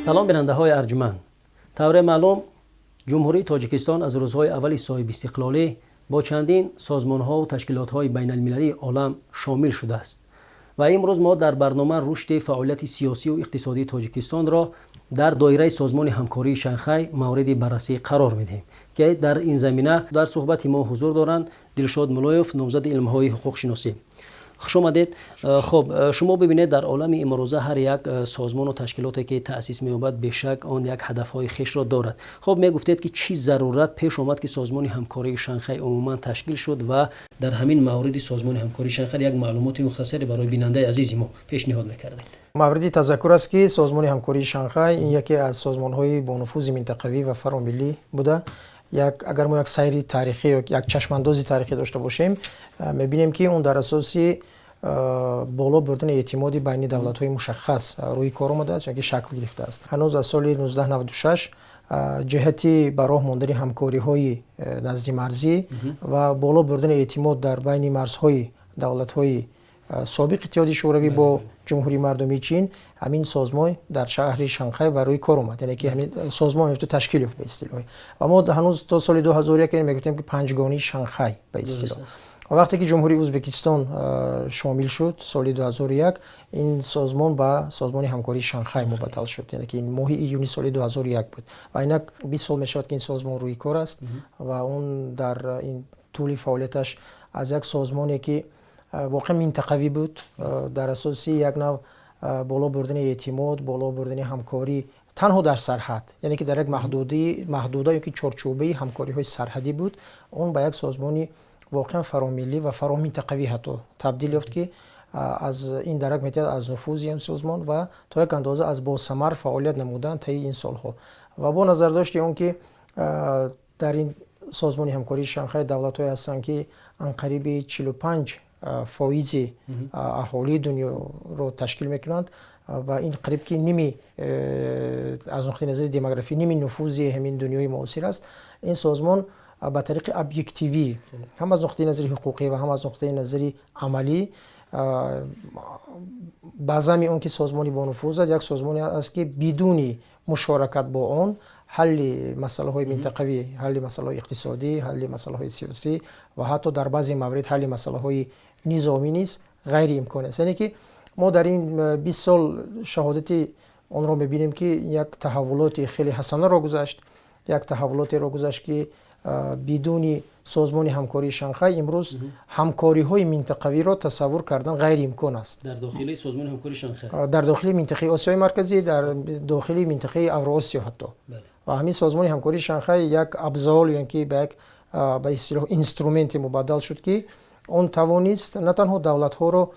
سلام بیننده های ارجمند. طور معلوم جمهوری تاجیکستان از روزهای اولی صاحب استقلالی با چندین سازمان ها و تشکیلات های بین المللی عالم شامل شده است و امروز ما در برنامه رشد فعالیت سیاسی و اقتصادی تاجیکستان را در دایره سازمان همکاری شانگهای مورد بررسی قرار میدهیم که در این زمینه در صحبت ما حضور دارند دلشاد مولایف، نامزد علم های حقوق شناسی. خوش آمدید. خب شما ببینید در عالم امروزه هر یک سازمان و تشکیلاتی که تأسیس می‌یابد به شک آن یک هدف‌های خویش را دارد. خب میگفتید که چی ضرورت پیش آمد که سازمان همکاری شانگهای عموما تشکیل شد و در همین مورد سازمان همکاری شانگهای یک معلومات مختصری برای بیننده عزیز ما پیشنهاد می‌کردید. موردی تذکر است که سازمان همکاری شانگهای این یکی از سازمان‌های با نفوذ منطقوی و فراملی بوده. اگر ما یک سیر تاریخی یا یک چشماندازی تاریخی داشته باشیم می‌بینیم که اون در اساس بالا بردن اعتماد بین دولت‌های مشخص روی کار آمده است یا که شکل گرفته است. هنوز از سال 1996 جهتی به راه ماندن همکاری‌های نزد مرزی و بالا بردن اعتماد در بین مرزهای دولت‌های سابق اتحادیه شوروی با جمهوری مردمی چین همین سازمان در شهر شانگهای برای کار اومد، یعنی که همین سازمان تو تشکیل یافت به اصطلاح. و ما هنوز تا سال 2001 میگفتیم که پنجگانه شانگهای به اصطلاح. وقتی که جمهوری ازبکستان شامل شد سال 2001 این سازمان به سازمان همکاری شانگهای مبدل شد، یعنی که این ماه ایونی سال 2001 بود و اینک 20 سال میشود که این سازمان روی کار است و اون در این طول فعالیتش از یک سازمانی که واقعا منطقوی بود در اساس یک نوع بالا بردن اعتماد، بالا بردن همکاری تنها در سرحد، یعنی که در یک محدوده یا که چارچوبه همکاری های سرحدی بود، اون به یک سازمانی واقعا فراملی و فرامنطقوی حتی تبدیل یافت که از این درک میتواند از نفوذ این سازمان و تا یک اندازه از باثمر فعالیت نمودن طی این سالها و با نظر داشت اون که در این سازمان همکاری شانگهای دولت‌های هستند که انقریب 45 فایز اهالی دنیا رو تشکیل میکنند و این قریب که نیمی از نقطه نظر دموگرافی نیمی نفوذ همین دنیای معاصر است. این سازمان به طریق ابجکتیوی هم از نقطه نظر حقوقی و هم از نقطه نظر عملی بعضی اون که سازمانی با نفوذ است یک سازمانی است که بدون مشارکت با آن حل مسائل های منطقوی، حل مسائل های اقتصادی، حل مسائل های سیاسی و حتی در بعضی موارد حل مسائل های نظامی نیست غیر امکان است. یعنی که ما در این 20 سال شهادت آن را می‌بینیم که یک تحولات خیلی حسنه را گذشت، یک تحولات را گذشت که بدون سازمان همکاری شانگهای امروز همکاری های منطقوی را تصور کردن غیر امکان است. در داخل سازمان همکاری شانگهای، در داخل منطقه آسیای مرکزی، در داخل منطقه اوراسیا حتی. و همین سازمان همکاری شانگهای یک ابزار یعنی که به اصطلاح اینسترومنت مبادل شد که اون توانست نه تنها دولت ها را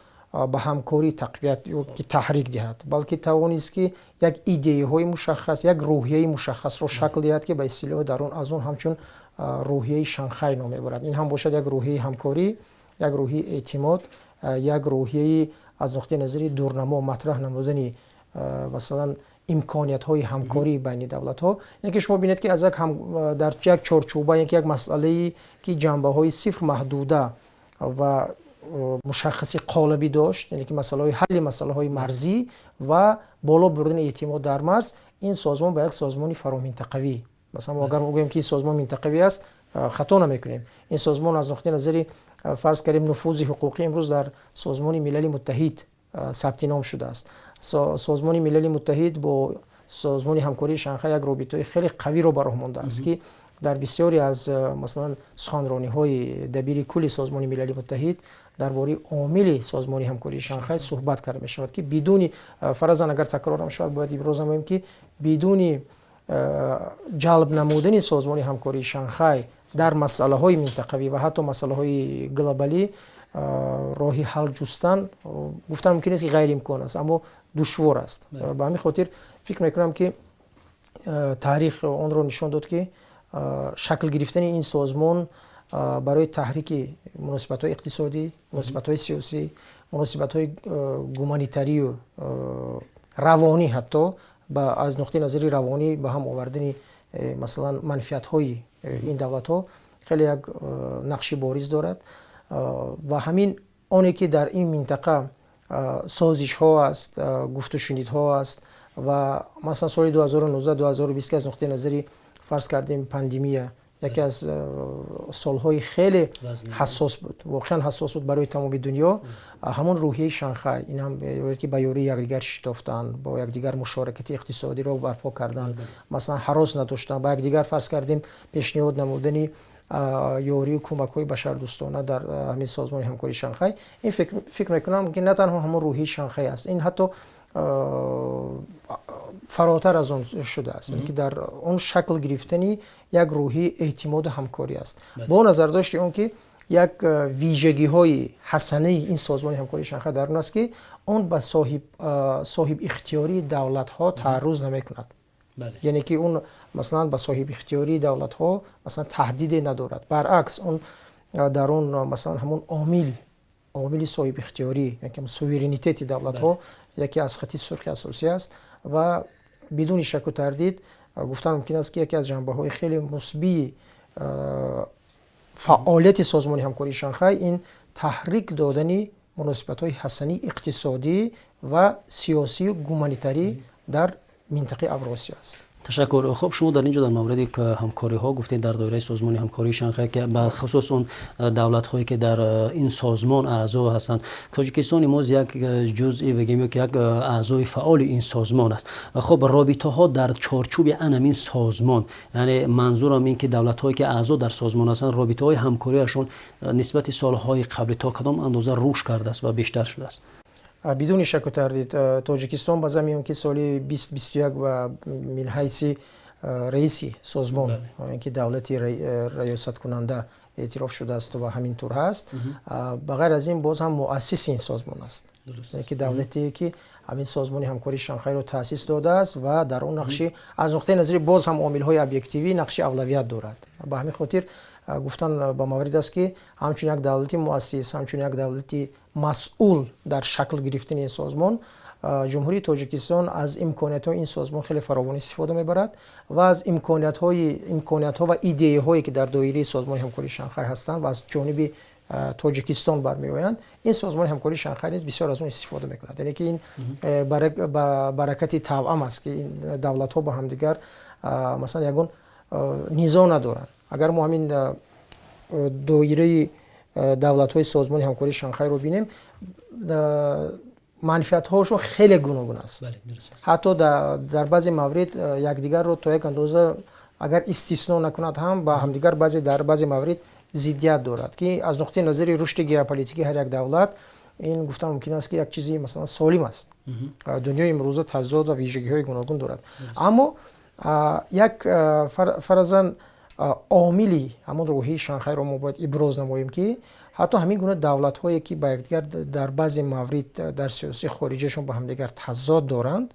به همکاری تقویت یا که تحریک دهد، بلکه توانست که یک ایده های مشخص، یک روحیه مشخص را شکل دهد که به اصطلاح در اون از اون همچون روحیه شانگهای نام میبرد. این هم باشد یک روحیه همکاری، یک روحیه اعتماد، یک روحیه از نقطه نظر دورنما مطرح نمودن مثلا امکانیت های همکاری بین دولت ها. یعنی که شما بینید که از یک در یک چارچوبه یک مسئله که جنبه های صفر محدوده و مشخصی قالبی داشت، یعنی که حل مسئله های مرزی و بالا بردن اعتماد در مرز، این سازمان به یک سازمانی فرامنطقوی، مثلا ما اگر بگوییم که سازمان منطقوی است خطا نمیکنیم. این سازمان از نقطه نظر فرض کنیم نفوذ حقوقی امروز در سازمان ملل متحد ثبت نام شده است. سازمان ملل متحد با سازمان همکاری شانگهای یک رابطه خیلی قوی رو براه مانده است که در بسیاری از مثلا سخنرانی‌های دبیر کل سازمان ملل متحد درباره عامل سازمان همکاری شانگهای صحبت کرده می‌شود که بدون فرضاً اگر تکرار نشود باید ابراز نماییم که بدون جلب نمودن سازمان همکاری شانگهای در مسائل منطقوی و حتی مسائل گلوبالی راه حل جستن گفتن ممکن است که غیر امکان است، اما دشوار است. به همین خاطر فکر میکنم که تاریخ اون رو نشان داد که شکل گرفتن این سازمان برای تحریک مناسبت‌های اقتصادی، مناسبت‌های سیاسی، مناسبت‌های گومانیتاری و روانی حتی از نقطه نظری روانی به هم آوردن مثلا منفعت‌های این دولت‌ها خیلی یک نقش بارز دارد و همین آنی که در این منطقه سازش ها است، گفت و شنید ها است و مثلا سال 2019 2020 که از نقطه نظری فرض کردیم پاندемия یکی از سالهای خیلی حساس بود، واقعا حساس بود برای تمام دنیا. همون روحیه شانگهای این هم که با یاری یکدیگر شتافتن، با یکدیگر مشارکت اقتصادی رو برپا کردن، مثلا هراس نداشتن، با یکدیگر فرض کردیم پیشنهاد نمودنی یاری و کمک‌های بشردوستانه در همین سازمان همکاری شانگهای. این فکر میکنم که نه تنها همون روحیه شانگهای است، این حتی فراتر از اون شده است، یعنی که در اون شکل گرفتنی یک روحی اعتماد و همکاری است. با نظر داشت اون که یک ویژگی های حسنه این سازمان همکاری شانگهای در اون است که اون به صاحب اختیاری دولت ها تعرض نمیکند. یعنی که اون مثلا به صاحب اختیاری دولت ها مثلا تهدید ندارد، برعکس اون در اون مثلا همون عامل صاحب اختیاری، یعنی سوورینیته دولت ها یکی از خطی سرخ اساسی است و بدون شک و تردید گفتن ممکن است که یکی از جنبه‌های خیلی مثبت فعالیت سازمان همکاری شانگهای این تحریک دادن مناسبت‌های حسنی اقتصادی و سیاسی و گومانیتاری در منطقه اوراسیا است. تشکر. خب شما در اینجا در موردی که همکاری ها گفتید در دایره سازمان همکاری شانگهای که به خصوص اون دولت هایی که در این سازمان اعضا هستند، تاجیکستان امروز یک جزئی بگیم که یک اعضای فعال این سازمان است. خب رابطه ها در چارچوب این سازمان، یعنی منظورم این که دولت هایی که اعضا در سازمان هستند رابطه های همکاریشون نسبت سالهای قبل تا کدام اندازه رشد کرده است و بیشتر شده است؟ بدون شک و تردید تاجیکستان با زمین که سال 2021 و من حیث رئیس سازمان که دولتی ریاست کننده اعتراف شده است و همینطور هست، بغیر از این باز هم مؤسس این سازمان است، یعنی که دولتی که همین سازمان همکاری شانگهای رو تأسیس داده است و در اون نقشه از نقطه نظری باز هم عامل‌های ابجکتیوی نقش اولویت دارد. با همین خاطر گفتن با موارد است که همچون یک دولتی مؤسس، همچون یک دولتی مسئول در شکل گرفتن این سازمان، جمهوری تاجیکستان از امکانیت‌های این سازمان خیلی فراوان استفاده می‌برد و از امکانیت‌ها و ایده‌هایی که در دایره سازمان همکاری شانگهای هستند و از جانب تاجیکستان برمی‌آیند، این سازمان همکاری شانگهای نیز بسیار از اون استفاده می‌کند. یعنی که این برکت توأم است که این دولت‌ها با همدیگر مثلا یگان نیزا ندارند. اگر ما همین دایره دولت‌های سازمان همکاری شانگهای رو بینیم، منفعت‌هاشون خیلی گوناگون است. حتی در بعضی موارد یکدیگر رو تا یک اندازه اگر استثنا نکند هم با همدیگر در بعضی موارد ضدیت دارد که از نقطه نظری رشد ژئوپلیتیکی هر یک دولت این گفتن ممکن است که یک چیزی مثلا سالم است. دنیای امروزه تضاد و ویژگی‌های گوناگون دارد، اما یک فرضاً عاملی همون روحیه شانگهای رو ما باید ابراز نماییم که حتی همین گونه دولت‌هایی که با یکدیگر در بعضی موارد در سیاسی خارجیشون با همدیگر تضاد دارند،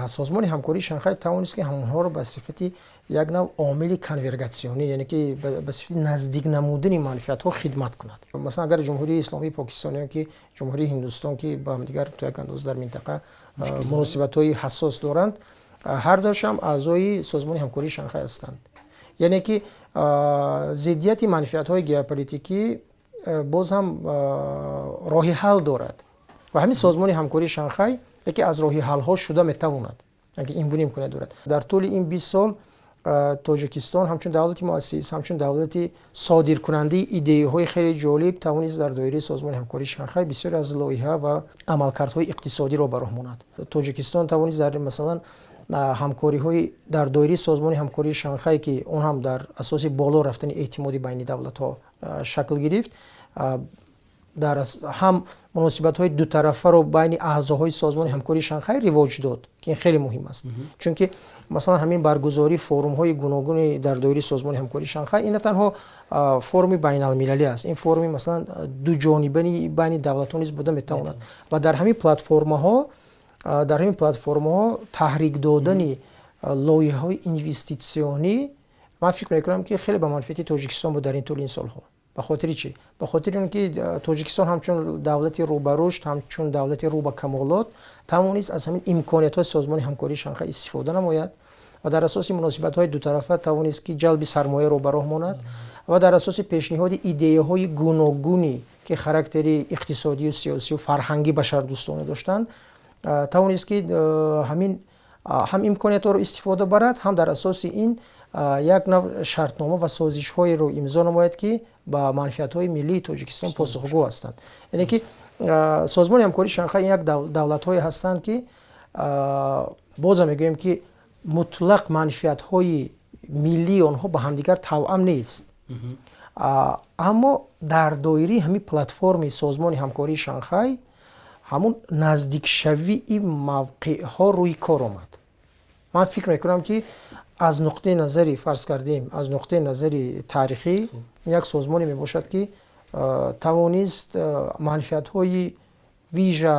سازمان همکاری شانگهای توانست که همونها رو به صفت یک نوع عامل کنورگاسیونی، یعنی که به صفت نزدیک نمودن منفعت‌ها خدمت کند. مثلا اگر جمهوری اسلامی پاکستان که جمهوری هندوستان که با همدیگر تا یک اندازه در منطقه مناسبت‌های حساس دارند، هر دوشم هم اعضای سازمان همکاری شانگهای هستند. یعنی که ضدیت منفعت‌های ژئوپلیتیکی باز هم راه حل دارد و همین سازمان همکاری شانگهای یکی از راه حل‌ها شده میتواند، یعنی این گونه امکانات دارد. در طول این 20 سال تاجیکستان همچون دولتی مؤسس، همچون دولتی صادر کننده ایده‌های خیلی جالب توانست در دایره سازمان همکاری شانگهای بسیار از لایحه و عملکردهای اقتصادی را براه ماند. تاجیکستان توانست در مثلا همکاری‌های در دایره سازمان همکاری شانگهای که اون هم در اساس بالا رفتن اعتماد بین دولت‌ها شکل گرفت، در هم مناسبت‌های دو طرفه رو بین اعضاهای سازمان همکاری شانگهای رواج داد که این خیلی مهم است، چون که مثلا همین برگزاری فورم‌های گوناگون در دایره سازمان همکاری شانگهای این نه تنها فرم بین‌المللی است، این فرم مثلا دو جانبه بین دولت‌ها نیز بوده میتواند و در همین پلتفرم‌ها تحریک دادن لایحه‌های اینوستیسیونی من فکر می‌کنم که خیلی به منفعت تاجیکستان بود در این طول این سال‌ها. به خاطر چی؟ به خاطر اینکه تاجیکستان همچون دولت رو به رشد، همچون دولت رو به کمالات توانست از همین امکانیت‌های سازمان همکاری شانگهای استفاده نماید و در اساس مناسبت‌های دو طرفه توانست که جلب سرمایه رو براه ماند و در اساس پیشنهاد ایده‌های گوناگونی که خاراکتر اقتصادی و سیاسی و فرهنگی بشردوستانه داشتند توانست که همین ҳам имкониятҳоро истифода барад, ҳам дар асоси ин як нав шартнома ва созишҳоеро имзо намояд, ки ба манфиатҳои миллии Тоҷикистон посухгӯ ҳастанд. яъне ки созмони ҳамкории Шанхай як давлатҳое ҳастанд, ки боза мегӯем, ки мутлақ манфиатҳои миллии онҳо ба ҳамдигар тавъам нест. аммо дар доираи ҳамин платформаи созмони ҳамкории Шанхай ҳамун наздикшавии мавқеъҳо рӯи кор омад. ман фикр мекунам, ки аз нуқтаи назари фарз кардем, аз нуқтаи назари таърихӣ як созмоне мебошад, ки тавонист манфиатҳои вижа,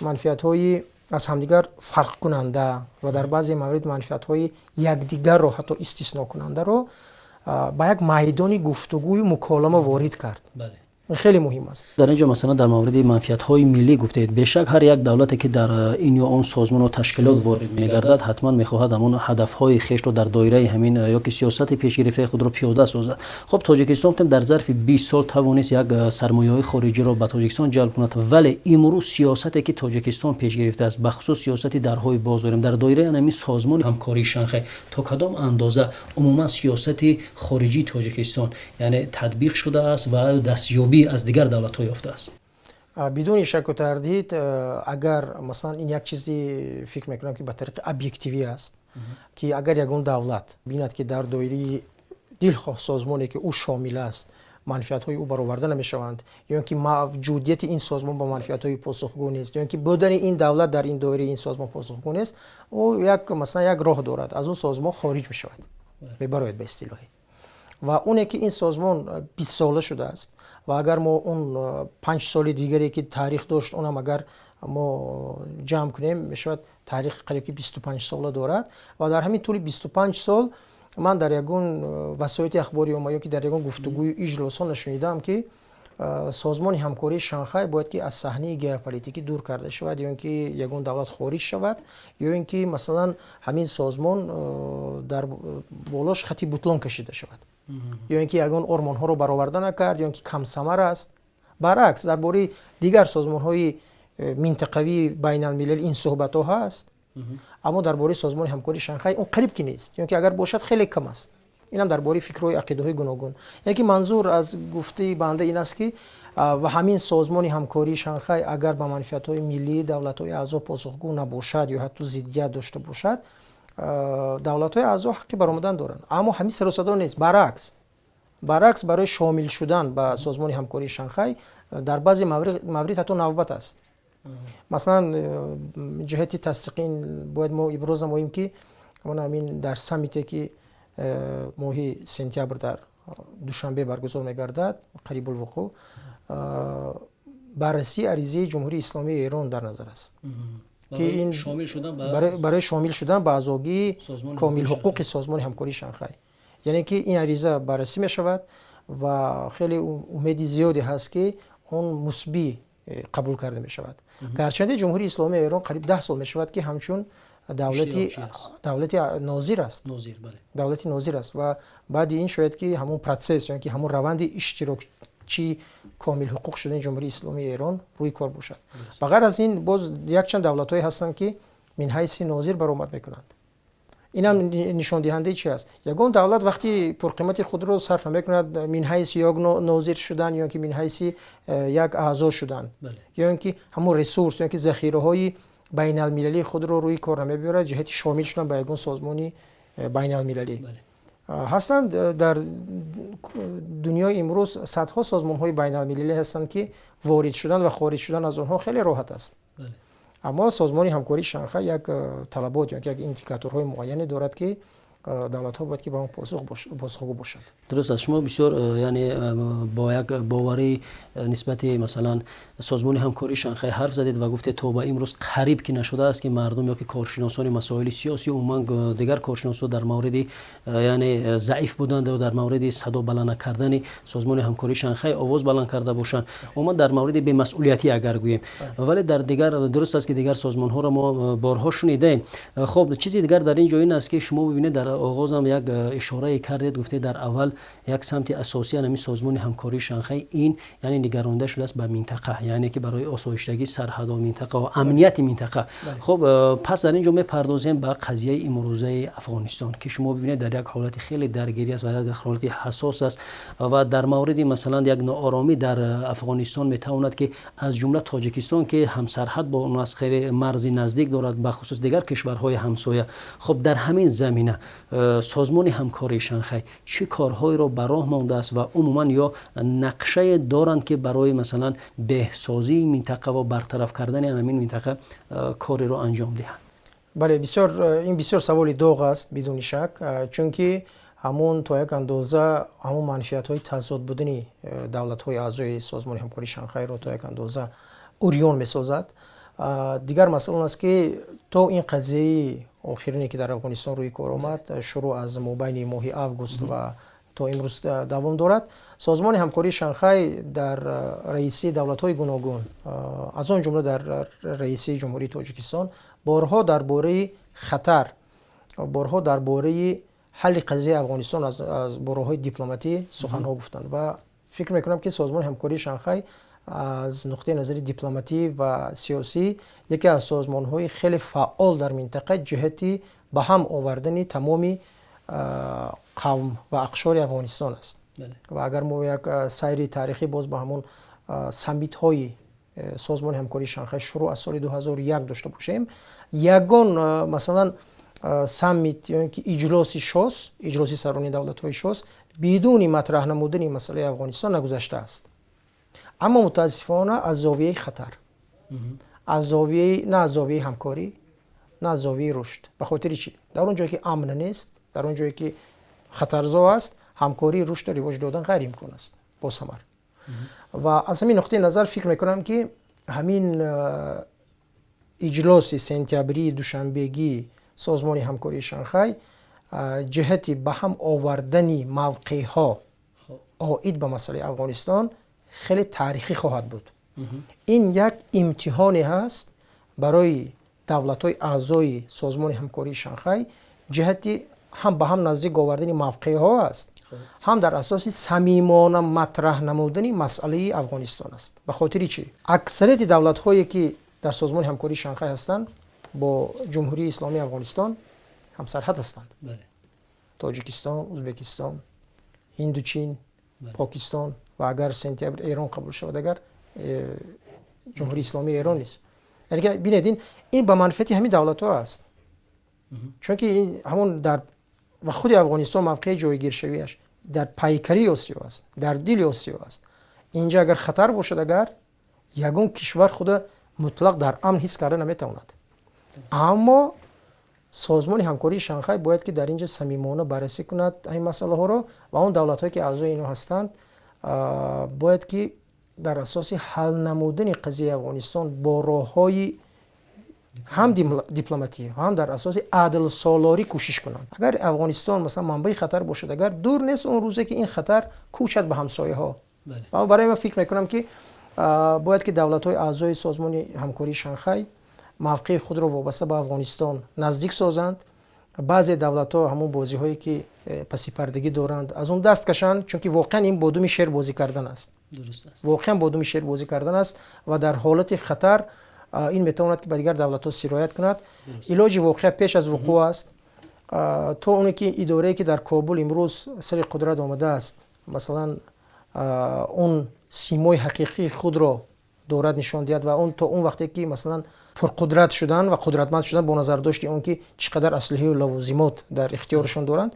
манфиатҳои аз ҳамдигар фарқкунанда ва дар баъзе маврид манфиатҳои якдигарро ҳатто истиснокунандаро ба як майдони гуфтугӯю муколама ворид кард. این خیلی مهم است. در اینجا مثلا در مورد منفعت‌های ملی گفتید. بیشک هر یک دولتی که در این یا آن سازمان و تشکیلات وارد می‌گردد حتما می‌خواهد همون هدف‌های خویش رو در دایره همین یا که سیاست پیشگرفته خود رو پیاده سازد. خب تاجیکستان در ظرف 20 سال توانست یک سرمایه‌های خارجی را به تاجیکستان جلب کند، ولی امروز سیاستی که تاجیکستان پیش گرفته است، بخصوص سیاست درهای بازار در دایره همین سازمان همکاری شانگهای تا کدام اندازه عموما سیاست خارجی تاجیکستان یعنی تطبیق شده است و دستیابی از دیگر دولت‌ها یافته است؟ بدون شک و تردید اگر مثلا این یک چیزی فکر میکنم که به طریق ابجکتیوی است که اگر یگان دولت بیند که در دایره دلخواه سازمانی که او شامل است منفعت‌های او برآورده نمی‌شوند یا اینکه موجودیت این سازمان با منفعت‌های پاسخگو نیست یا اینکه بودن این دولت در این دایره این سازمان پاسخگو نیست، او یک مثلا یک راه دارد از اون سازمان خارج می‌شود می‌براید به اصطلاحی و اونه که این سازمان 20 ساله شده است و اگر ما اون 5 سال دیگری که تاریخ داشت اونم اگر ما جمع کنیم میشود تاریخ قریب که 25 ساله دارد و در همین طول 25 سال من در یگون وسایط اخباری یا که در یگون گفتگوی اجلاس‌ها نشنیدم که سازمان همکاری شانگهای باید که از صحنه ژئوپلیتیکی دور کرده شود یا اینکه یگون دولت خارج شود یا اینکه مثلا همین سازمان در بالاش خطی بوتلون کشیده شود یا اینکه یگان آرمان‌ها رو برآورده نکرد یا اینکه کم ثمر است. برعکس درباره دیگر سازمان‌های منطقوی بین الملل این صحبت‌ها هست، اما درباره سازمان همکاری شانگهای اون قریب که نیست یا اینکه اگر باشد خیلی کم است. اینم درباره فکرهای عقیده‌های گوناگون. یعنی که منظور از گفته بنده این است که و همین سازمان همکاری شانگهای اگر به منفعت‌های ملی دولت‌های اعضا پاسخگو نباشد یا حتی ضدیت داشته باشد، دولت‌های اعضا حقی برآمدن دارند، اما همین سر و صدا نیست. برعکس برای شامل شدن به سازمان همکاری شانگهای در بعضی موارد حتی نوبت است. مثلا جهت تصدیقین باید ما ابراز نماییم که همین در سمیتی که ماه سپتامبر در دوشنبه برگزار می‌گردد قریب الوقوع بررسی عریضه جمهوری اسلامی ایران در نظر است که این برای شامل شدن به اعضایی کامل حقوق سازمان همکاری شانگهای، یعنی که این عریضه بررسی می‌شود و خیلی امید زیادی هست که اون مثبت قبول کرده می‌شود. گرچه جمهوری اسلامی ایران قریب 10 سال می‌شود که همچون دولتی ناظر است، دولتی ناظر است و بعد این شاید که همون پروسس یعنی که همون روند اشتراکی کامل حقوق شدن جمهوری اسلامی ایران روی کار باشد. بغیر از این باز یک چند دولت‌های هستند که من حیث ناظر برآمد میکنند. این هم نشان دهنده چی است؟ یگان دولت وقتی پرقیمت خود رو صرف نمیکند من حیث یک ناظر شدن یا که من حیث یک اعضا شدن یا اینکه همون ریسورس یا که ذخیره‌های بین المللی خود رو روی کار نمیبرد جهت شامل شدن به یگان سازمانی بین المللی. هستند در دنیای امروز صدها سازمان‌های بین المللی هستند که وارد شدن و خارج شدن از آنها خیلی راحت است. اما سازمان همکاری شانگهای یک طلبات یا یک اندیکاتورهای معینی دارد که دولت‌ها باید که به آن پاسخگو باشند. درست است. شما بسیار یعنی با یک باوری نسبت مثلا سازمان همکاری شانگهای حرف زدید و گفتید تا به امروز قریب که نشده است که مردم یا که کارشناسان مسائل سیاسی و عموما دیگر کارشناسان در مورد یعنی ضعیف بودند و در مورد صدا بلند کردن سازمان همکاری شانگهای آواز بلند کرده باشند، عموما در مورد بی‌مسئولیتی اگر گوییم، ولی در دیگر درست است که دیگر سازمان‌ها را ما بارها شنیدیم. خب چیزی دیگر در این جای این است که شما ببینید در آغازم یک اشاره کردید، گفتید در اول یک سمت اساسی همین سازمان همکاری شانگهای این یعنی نگرانده شده است به منطقه، یعنی که برای آسایشتگی سرحد و منطقه و امنیت منطقه. خب پس در اینجا میپردازیم به قضیه امروزه افغانستان که شما ببینید در یک حالت خیلی درگیری است و یک حالت حساس است و در مورد مثلا یک ناآرامی در افغانستان میتواند که از جمله تاجیکستان که هم سرحد با مسخره مرز نزدیک دارد به خصوص دیگر کشورهای همسایه. خب در همین زمینه سازمان همکاری شانگهای چه کارهایی را به راه مانده است و عموما یا نقشه دارند که برای مثلا بهسازی منطقه و برطرف کردن همین منطقه کاری را انجام دهند؟ بله، این بسیار سوال داغ است بدون شک، چون که همون تا یک اندازه همون منفیت‌های تضاد بودنی دولت‌های اعضای سازمان همکاری شانگهای را تا یک اندازه اوریون می‌سازد. دیگر مسئله است که تا این قضیه آخرینی که در افغانستان روی کار آمد شروع از مابین ماه آگوست و تا امروز دوام دارد، سازمان همکاری شانگهای در رئیسی دولت‌های گوناگون از آن جمله در رئیسی جمهوری تاجیکستان بارها درباره خطر، بارها درباره حل قضیه افغانستان از باراهای دیپلماتی سخنها گفتند و فکر میکنم که سازمان همکاری شانگهای از نقطه نظر دیپلماتی و سیاسی یکی از سازمان‌های خیلی فعال در منطقه جهتی به هم آوردن تمامی قوم و اقشار افغانستان است. و اگر ما یک سیر تاریخی باز به همون سمیت‌های سازمان همکاری شانگهای شروع از سال 2001 داشته باشیم، یگان مثلا سمیت یا اینکه اجلاسی سرانی دولت‌های شاس بدون مطرح نمودن مسئله افغانستان نگذشته است. اما متاسفانه از زاویه خطر، از زاویه نه از زاویه همکاری، نه از زاویه رشد. به خاطر چی؟ در اون جایی که امن نیست، در اون جایی که خطرزا است، همکاری رشد و رواج دادن غیر امکان است با ثمر. و از همین نقطه نظر فکر میکنم که همین اجلاس سنتیابری دوشنبهگی سازمان همکاری شانگهای جهتی به هم آوردن موقعها عائد به مسئله افغانستان خیلی تاریخی خواهد بود. این یک امتحانی هست برای دولت‌های اعضای سازمان همکاری شانگهای جهتی هم به هم نزدیک آوردن موقعها است، هم در اساس صمیمانه مطرح نمودن مسئله افغانستان است. به خاطر چی؟ اکثریت دولت‌هایی که در سازمان همکاری شانگهای هستند با جمهوری اسلامی افغانستان هم سرحد هستند. تاجیکستان، ازبکستان، هندوچین، پاکستان و اگر سنتیابر ایران قبول شود، اگر جمهوری اسلامی ایران نیست. یعنی که ببینید این به منفعت همین دولت‌ها است. چون که این همون در و خود افغانستان موقع جایگیر شویش در پیکری آسیا است، در دل آسیا است. اینجا اگر خطر باشد، اگر یگان کشور خود مطلق در امن حس کرده نمیتواند. اما سازمان همکاری شانگهای باید که در اینجا صمیمانه بررسی کند این مسئله ها را و اون دولت‌هایی که اعضای اینا هستند باید که در اساس حل نمودن قضیه افغانستان با راه‌های هم دیپلماتی هم در اساس عدل سالاری کوشش کنند. اگر افغانستان مثلا منبع خطر باشد، اگر دور نیست اون روزی که این خطر کوچد به همسایه ها. اما برای من فکر میکنم که باید که دولت‌های اعضای سازمان همکاری شانگهای موقع خود را وابسته به افغانستان نزدیک سازند. بعضی دولت‌ها همون بازی‌هایی که پسی پردگی دارند از اون دست کشند، چون که واقعا این بادوم شیر بازی کردن است. درست است. واقعا بادوم شیر بازی کردن است و در حالت خطر این میتواند که به دیگر دولت‌ها سرایت کند. علاج واقع پیش از وقوع است. تو اونی که اداره‌ای که در کابل امروز سر قدرت آمده است، مثلا اون سیمای حقیقی خود را دارد نشان دهد و اون تا اون وقتی که مثلا پرقدرت شدن و قدرتمند شدن با نظر داشتی اون که چقدر اسلحه و لوازمات در اختیارشون دارند،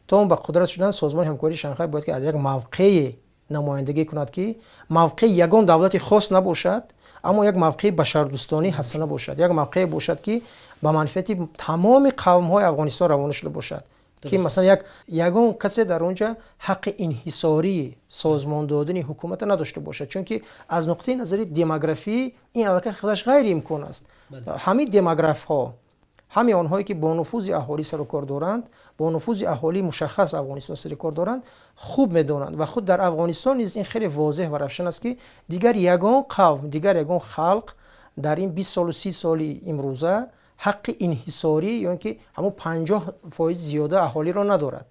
تا اون با قدرت شدن سازمان همکاری شانگهای باید که از یک موقع نمایندگی کند که موقع یگان دولت خاص نباشد، اما یک موقع بشردوستانه حسنه باشد، یک موقع باشد که به منفعت تمام قوم‌های افغانستان روانه شده باشد. که مثلا یگان کسی در اونجا حق انحصاری سازمان دادن حکومت نداشته باشد، چون که از نقطه نظر دموگرافی این علاقه خودش غیر امکان است. همین دموگراف ها، همین آنهایی که با نفوذ اهالی سر و کار دارند، با نفوذ اهالی مشخص افغانستان سر و کار دارند، خوب میدونند و خود در افغانستان نیز این خیلی واضح و روشن است که دیگر یگان قوم، دیگر یگان خلق در این 20 سال و 30 سال امروزه ҳаққи инҳисорӣ ё ин ки ҳамун 50% зиёда аҳолиро надорад.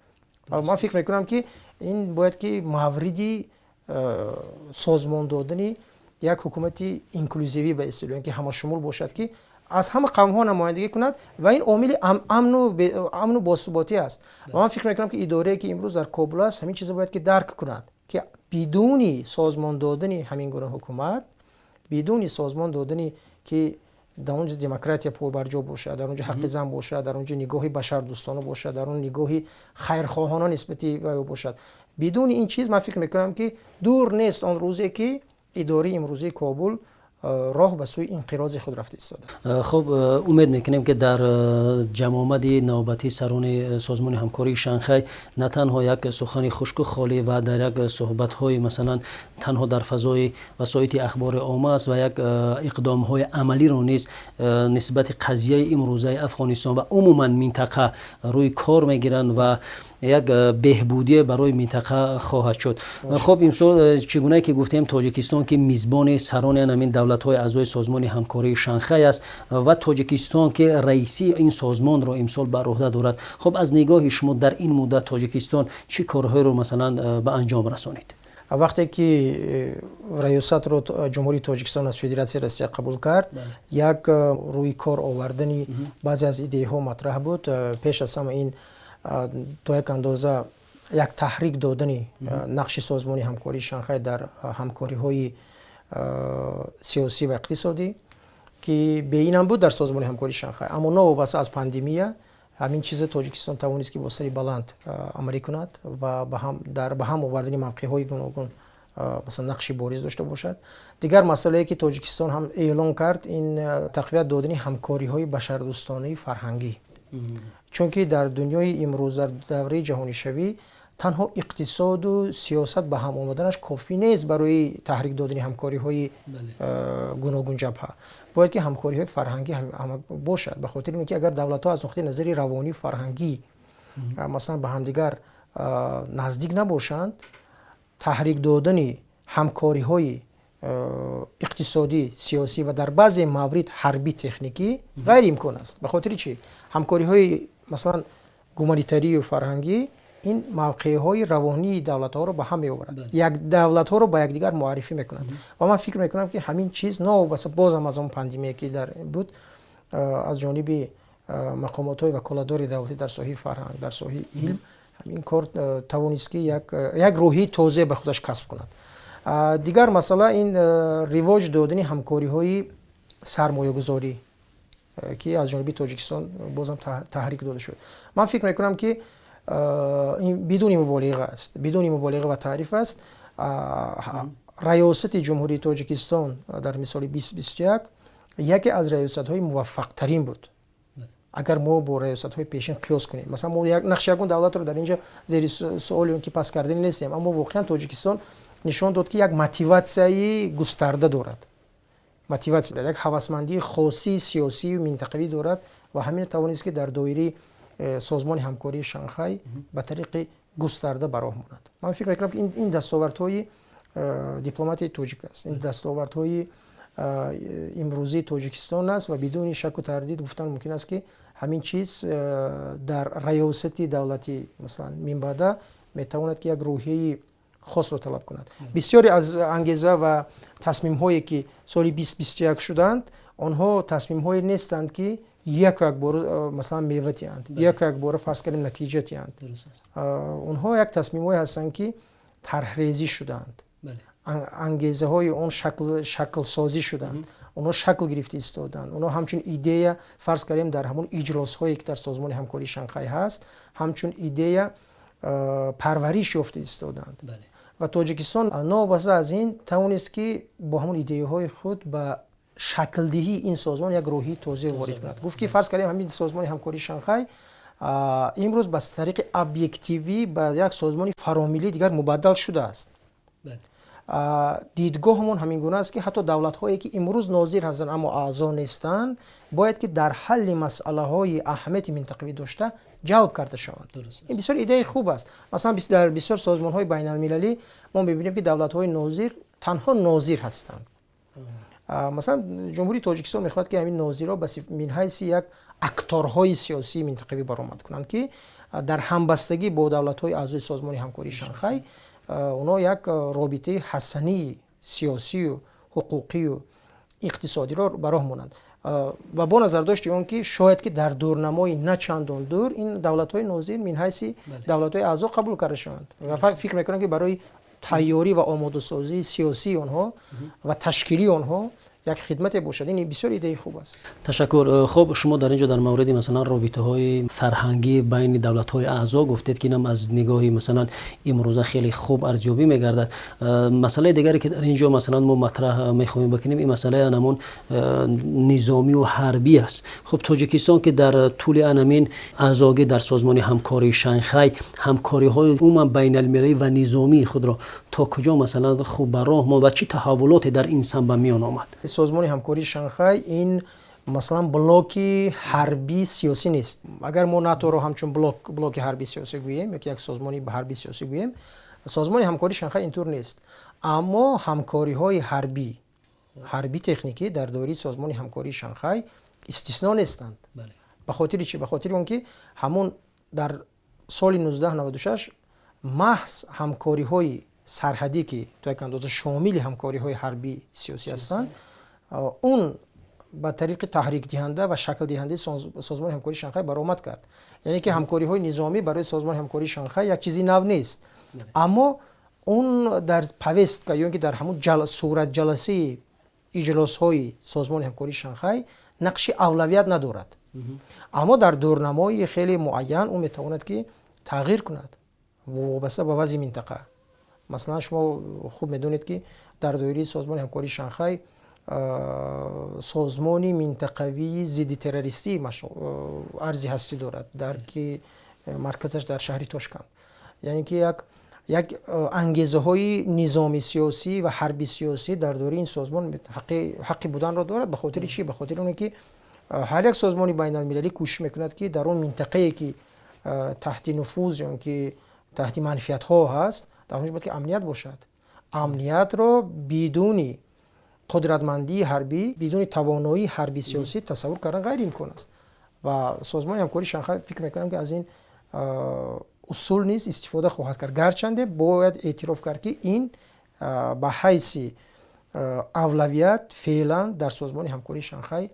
ман фикр мекунам ки ин бояд ки мавриди созмон додани як ҳукумати инклюзивӣ ба истилоҳ, ин ки ҳамашумул бошад, ки аз ҳама қавмҳо намояндагӣ кунад ва ин омили амну босуботӣ аст. ва ман фикр мекунам ки идорае ки имрӯз дар Кобул аст ҳамин чиза бояд ки дарк кунад, ки бидуни созмон додани ҳамин гуна ҳукумат, бидуни созмон додани ки дар онҷо демократия пойбарҷо бошад, дар онҷо ҳаққи зан бошад, дар онҷо нигоҳи башардӯстона бошад, дар он нигоҳи хайрхоҳона нисбати ӯ бошад, бидуни ин чиз ман фикр мекунам ки дур нест он рӯзе ки идораи имрӯзии Кобул роҳ ба сӯи инқирози худ рафта истода. хуб, умед мекунем ки дар ҷамъомади навбатии сарони созмони ҳамкории Шанхай на танҳо як сухани хушку холӣ ва дар як суҳбатҳои масалан танҳо дар фазои васоити ахбори omma аст ва як иқдомҳои амалиро низ нисбати қазияи имрӯзаи Афғонистон ва умуман минтақа рӯи кор мегиранд ва як беҳбудие барои минтақа хоҳад шуд. хуб, имсол чигунае ки гуфтем Тоҷикистон ки мизбони сарони ҳамин давлатҳои аъзои созмони ҳамкории Шанхай аст ва Тоҷикистон ки раиси ин созмонро имсол бар уҳда дорад. хуб, аз нигоҳи шумо дар ин муддат Тоҷикистон чӣ корҳоеро масалан ба анҷом расонид? вақте ки раёсатро ҷумҳурии Тоҷикистон аз Федератсияи Россия қабул кард, як рӯи кор овардани баъзе аз идеяҳо матраҳ буд. пеш аз ҳама ин то як андоза як таҳрик додани нақши созмони ҳамкории Шанхай дар ҳамкориҳои сиёсӣ ва иқтисодӣ, ки беинам буд дар созмони ҳамкории Шанхай, аммо новобаста аз пандемия ҳамин чиза Тоҷикистон тавонист ки бо сари баланд амалӣ кунад ва ба ҳам овардани мавқеъҳои гуногун масалан нақши бориз дошта бошад. дигар масъалае ки Тоҷикистон ҳам эълон кард, ин тақвият додани ҳамкориҳои башардӯстонии фарҳангӣ. чунки дар дунёи имрӯз, дар давраи ҷаҳонишавӣ, танҳо иқтисоду сиёсат ба ҳам омаданаш кофӣ нест барои таҳрик додани ҳамкориҳои гуногун ҷабҳа. бояд ки ҳамкориҳои фарҳангӣ бошад, ба хотири ин ки агар давлатҳо аз нуқтаи назари равонӣ фарҳангӣ масалан ба ҳамдигар наздик набошанд, таҳрик додани ҳамкориҳои иқтисодӣ, сиёсӣ ва дар баъзе маврид ҳарбӣ техникӣ ғайриимкон аст. ба хотири чӣ? ҳамкориҳои масалан гуманитарию фарҳангӣ ин мавқеъҳои равонии давлатҳоро ба ҳам меоварад, як давлатҳоро ба якдигар муаррифӣ мекунад. ва ман фикр мекунам ки ҳамин чиз новобаста бозам аз он пандемия ки дар буд аз ҷониби мақомотҳои ваколатдори давлатӣ дар соҳаи фарҳанг, дар соҳаи илм, ҳамин кор тавонист ки як рӯҳии тоза ба худаш касб кунад. дигар масъала ин ривоҷ додани ҳамкориҳои сармоягузорӣ ки аз ҷониби Тоҷикистон бозам таҳрик дода шуд. ман фикр мекунам ки бидуни муболиға аст, бидуни муболиға ва таъриф аст. раёсати ҷумҳурии Тоҷикистон дар мисоли 2021 яке аз раёсатҳои муваффақтарин буд. агар мо бо раёсатҳои пешин қиёс кунем, масалан мо нақши ягон давлатро дар инҷа зери суоли он ки пас кардани нестем, аммо воқеан Тоҷикистон нишон дод ки як мотиватсияи густарда дорад, мотиватсия, як ҳавасмандии хосии сиёсию минтақавӣ дорад ва ҳамин тавонист ки дар доираи созмони ҳамкории Шанхай ба тариқи густарда ба роҳ монад. ман фикр мекунам ки ин дастовардҳои дипломатияи тоҷик аст, ин дастовардҳои имрӯзии Тоҷикистон аст ва бидуни шаку тардид гуфтан мумкин аст ки ҳамин чиз дар раёсати давлати масалан минбаъда метавонад ки як рӯҳияи хосро талаб кунад. бисёре аз ангеза ва тасмимҳое ки соли 2021 шуданд, онҳо тасмимҳое нестанд ки як бора масалан мева диҳанд, як бора фарз кардем натиҷа диҳанд. онҳо як тасмимҳое ҳастанд ки тарҳрезӣ шуданд, ангезаҳои он шаклсозӣ шуданд, онҳо шакл гирифта истоданд, онҳо ҳамчун идея фарз кардем дар ҳамон иҷросҳое ки дар созмони ҳамкории Шанхай ҳаст, ҳамчун идея парвариш ёфта истоданд. ва Тоҷикистон новобаста аз ин тавонист ки бо ҳамон идеяҳои худ ба шаклдиҳии ин созмон як рӯҳии тоза ворид кунад. гуфт ки фарз кардем ҳамин созмони ҳамкории Шанхай имрӯз ба тариқи объективӣ ба як созмони фаромилӣ дигар мубаддал шудааст. дидгоҳмон ҳамин гуна аст ки ҳатто давлатҳое ки имрӯз нозир ҳастанд аммо аъзо нестанд, бояд ки дар ҳалли масъалаҳои аҳамияти минтақавӣ дошта ҷалб карда шаванд. ин бисёр идеяи хуб аст. масалан дар бисёр созмонҳои байналмилалӣ мо мебинем ки давлатҳои нозир танҳо нозир ҳастанд. مثلا جمهوری تاجیکستان میخواد که همین ناظرها من حیث یک اکتورهای سیاسی منطقوی برآمد کنند که در همبستگی با دولت‌های اعضای سازمان همکاری شانگهای اونا یک رابطه حسنی سیاسی و حقوقی و اقتصادی را براه مونند و با نظر داشت اون که شاید که در دورنمای نه چندان دور این دولت‌های ناظر من حیث دولت‌های اعضا قبول کرده شوند و فکر میکنم که برای تیاری و آماده سازی سیاسی آنها و تشکیلی آنها یک خدمت باشد. این بسیار ایده خوب است. تشکر. خب شما در اینجا در مورد مثلا رابطه های فرهنگی بین دولت های اعضا گفتید که اینم از نگاهی مثلا امروزه خیلی خوب ارزیابی میگردد. مسئله دیگری که در اینجا مثلا ما مطرح میخوایم بکنیم این مسئله انمون نظامی و حربی است. خب تاجیکستان که در طول انمین اعضاگی در سازمان همکاری شانگهای همکاری های عموما بین المللی و نظامی خود را تا کجا مثلا خوب به راه ما و چه تحولاتی در این سمت به میان آمد؟ سازمان همکاری شانگهای این مثلا بلوک حربی سیاسی نیست. اگر ما ناتو رو همچون بلوک حربی سیاسی گوییم یک سازمانی حربی سیاسی گوییم، سازمان همکاری شانگهای اینطور نیست. اما همکاری های حربی تکنیکی در دایره سازمان همکاری شانگهای استثنا نیستند. به خاطر چی؟ به خاطر اونکه همون در سال 1996 محض همکاری های سرحدی که تا یک اندازه شامل همکاری های حربی سیاسی هستند اون با طریق تحریک دهنده و شکل دهنده سازمان همکاری شانگهای برآمد کرد. یعنی که همکاری های نظامی برای سازمان همکاری شانگهای یک چیزی نو نیست، اما اون در پوست که یا اینکه در همون صورت جلسه اجلاس های سازمان همکاری شانگهای نقش اولویت ندارد، اما در دورنمای خیلی معین اون میتواند که تغییر کند وابسته به وضع منطقه. مثلا شما خوب میدونید که در دایره سازمان همکاری شانگهای سازمانی منطقوی ضد تروریستی ارزی هستی دارد در که مرکزش در شهر تاشکند. یعنی که یک انگیزه های نظامی سیاسی و حربی سیاسی در دایره این سازمان حقی بودن را دارد. به خاطر چی؟ به خاطر اونه که هر یک سازمانی بین المللی کوشش میکند که در اون منطقه‌ای که تحت نفوذ یا که تحت منفیت ها هست در اونجا باید که امنیت باشد. امنیت را بدون قدرتمندی حربی، بدون توانایی حربی سیاسی تصور کردن غیر امکان است و سازمان همکاری شانگهای فکر میکنم که از این اصول نیز استفاده خواهد کرد. گرچنده باید اعتراف کرد که این به حیث اولویت فعلا در سازمان همکاری شانگهای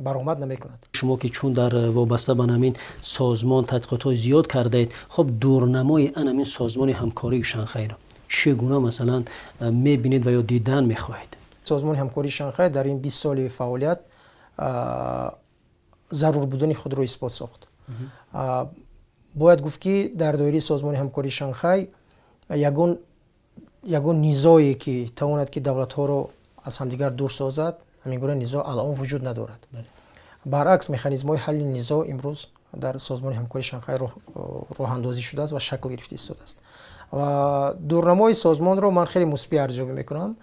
برآمد نمیکند. شما که چون در وابسته به همین سازمان تحقیقات زیاد کردید، خب دورنمای همین سازمان همکاری شانگهای را چگونه مثلا میبینید و یا دیدن میخواهید؟ سازمان همکاری شانگهای در این 20 سال فعالیت ضرور بودن خود را اثبات ساخت. باید گفت که در دایره سازمان همکاری شانگهای یگون نیزایی که تواند که دولت ها را از همدیگر دور سازد همین گونه نیزا الان وجود ندارد. برعکس مکانیزم های حل نیزا امروز در سازمان همکاری شانگهای راه اندازی شده است و شکل گرفته است و دورنمای سازمان رو من خیلی مثبت ارزیابی میکنم.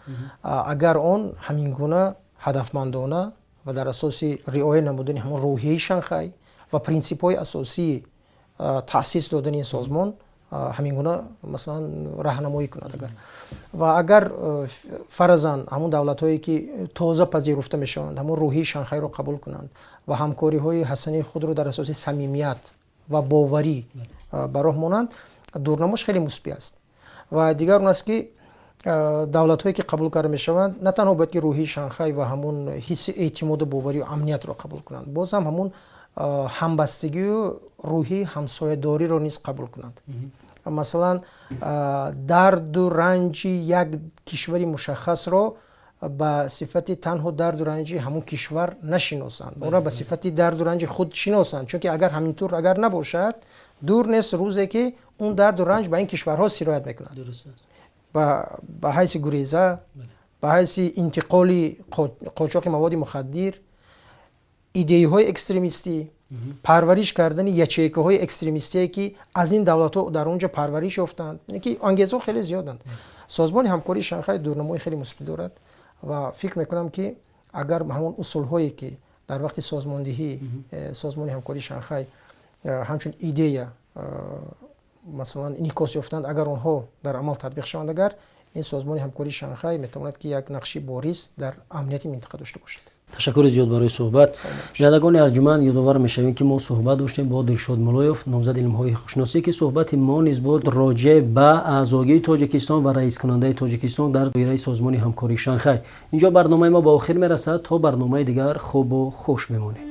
اگر آن همین گونه هدفمندانه و در اساس رعایت نمودن همون روحیه شانگهای و پرینسیپ های اساسی تأسیس دادن این سازمان همین گونه مثلا راهنمایی کند اگر و اگر فرضاً همون دولت هایی که تازه پذیرفته میشوند همون روحیه شانگهای رو قبول کنند و همکاری های حسنی خود رو در اساس صمیمیت و باوری براه مانند، دورنماش خیلی مثبت است. و دیگر اون است که دولت هایی که قبول کرده میشوند نه تنها باید که روحیه شانگهای و همون حس اعتماد باوری و امنیت رو قبول کنند، باز هم همون همبستگی و روحی همسایه‌داری رو نیز قبول کنند. مثلا درد و رنج یک کشوری مشخص رو به صفت تنها درد و رنج همون کشور نشناسند، اون را به صفت درد و رنج خود شناسند، چون که اگر همینطور اگر نباشد دور نیست روزی که اون درد و رنج به این کشورها سرایت میکنند. درست است. به حیث گریزه، به حیث انتقال قاچاق مواد مخدر، ایده های اکستریمیستی، پرورش کردن یچیکه های اکستریمیستی که از این دولت ها در اونجا پرورش یافتند، یعنی که انگیزه خیلی زیادند. سازمان همکاری شانگهای دورنمای خیلی مثبت دارد و فکر میکنم که اگر همون اصول هایی که در وقت سازماندهی سازمان همکاری شانگهای همچون ایده مثلا انعکاس یافتند اگر آنها در عمل تطبیق شوند، اگر این سازمان همکاری شانگهای میتواند که یک نقش باریز در امنیت منطقه داشته باشد. تشکر زیاد برای صحبت. شنوندگان ارجمند یادآور میشویم که ما صحبت داشتیم با دلشاد مولایوف نامزد علم‌های حقوق‌شناسی که صحبت ما نیز بود راجع به اعضایی تاجیکستان و رئیس کننده تاجیکستان در دایره سازمان همکاری شانگهای. اینجا برنامه ما به آخر میرسد. تا برنامه دیگر خوب و خوش بمانید.